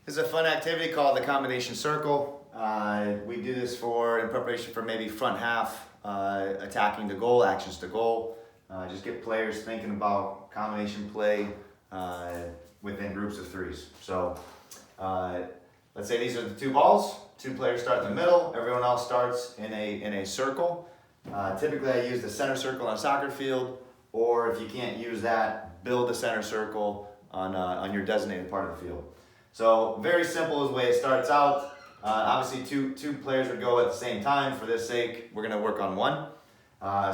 This is a fun activity called the combination circle. We do this in preparation for maybe front half, attacking the goal, actions to goal. Just get players thinking about combination play within groups of threes. So let's say these are the two balls. Two players start in the middle. Everyone else starts in a circle. Typically I use the center circle on a soccer field, or if you can't use that, build a center circle on your designated part of the field. So very simple is the way it starts out. Obviously two players would go at the same time. For this sake, we're gonna work on one.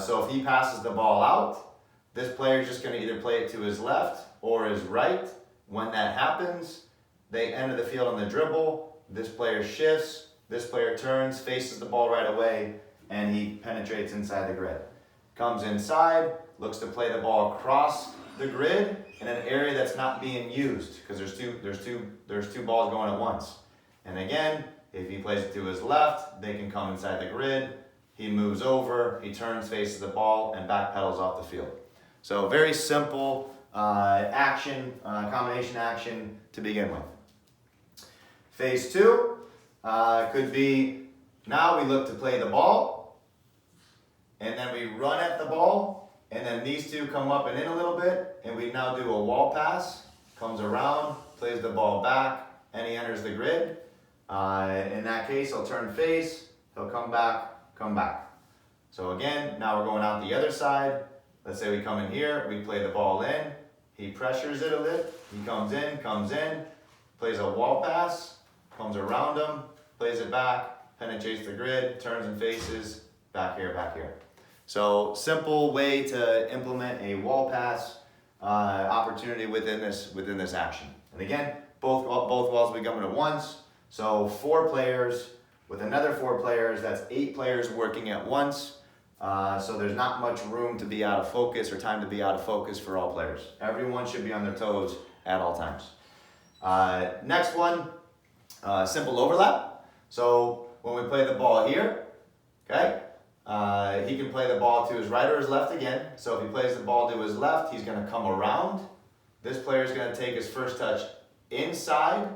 So if he passes the ball out, this player is just gonna either play it to his left or his right. When that happens, they enter the field on the dribble. This player shifts, this player turns, faces the ball right away, and he penetrates inside the grid. Comes inside, looks to play the ball across the grid in an area that's not being used, because there's two balls going at once. And again, if he plays it to his left, they can come inside the grid. He moves over, he turns, faces the ball, and backpedals off the field. So very simple combination action to begin with. Phase two could be, now we look to play the ball, and then we run at the ball, and then these two come up and in a little bit, and we now do a wall pass, comes around, plays the ball back, and he enters the grid. In that case, he'll turn face, he'll come back. So again, now we're going out the other side. Let's say we come in here, we play the ball in, he pressures it a bit, he comes in, plays a wall pass, comes around him, plays it back, penetrates the grid, turns and faces, back here. So simple way to implement a wall pass opportunity within this action. And again, both walls will be coming at once. So 4 players with another 4 players, that's 8 players working at once. So there's not much room to be out of focus or time to be out of focus for all players. Everyone should be on their toes at all times. Next one, simple overlap. So when we play the ball here, okay, he can play the ball to his right or his left again. So if he plays the ball to his left, he's going to come around. This player is going to take his first touch inside,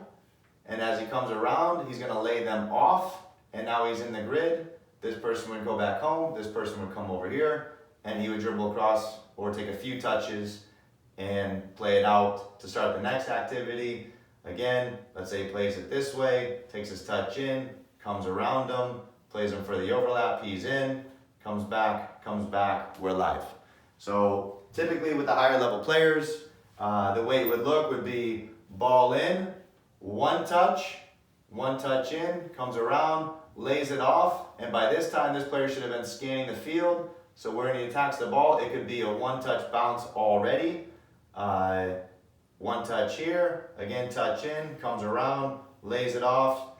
and as he comes around, he's going to lay them off, and now he's in the grid. This person would go back home, this person would come over here, and he would dribble across or take a few touches and play it out to start the next activity. Again, let's say he plays it this way, takes his touch in, comes around him, plays him for the overlap, he's in, comes back, we're live. So typically with the higher level players, the way it would look would be ball in, one touch in, comes around, lays it off, and by this time this player should have been scanning the field. So when he attacks the ball, it could be a one-touch bounce already. One touch here, again touch in, comes around, lays it off.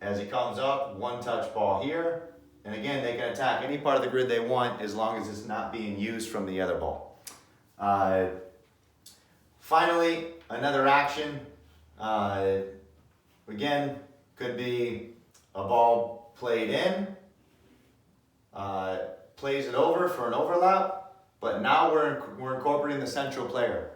As he comes up, one touch ball here. And again, they can attack any part of the grid they want as long as it's not being used from the other ball. Finally, another action. Again, could be a ball played in, plays it over for an overlap, but now we're incorporating the central player.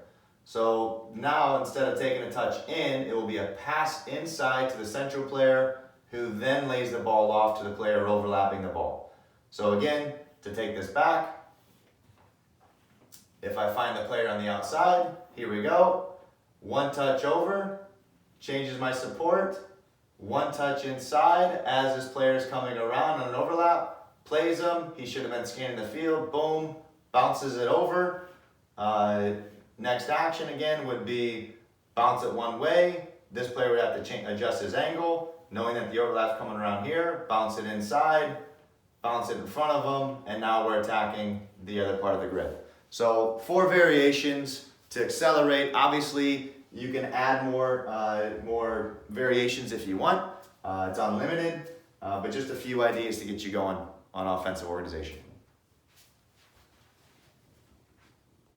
So now instead of taking a touch in, it will be a pass inside to the central player, who then lays the ball off to the player overlapping the ball. So again, to take this back, if I find the player on the outside, here we go. One touch over, changes my support. One touch inside as this player is coming around on an overlap, plays him. He should have been scanning the field, boom, bounces it over. Next action again would be bounce it one way. This player would have to adjust his angle, knowing that the overlap's coming around here, bounce it inside, bounce it in front of him, and now we're attacking the other part of the grid. So 4 variations to accelerate. Obviously, you can add more variations if you want. It's unlimited, but just a few ideas to get you going on offensive organization.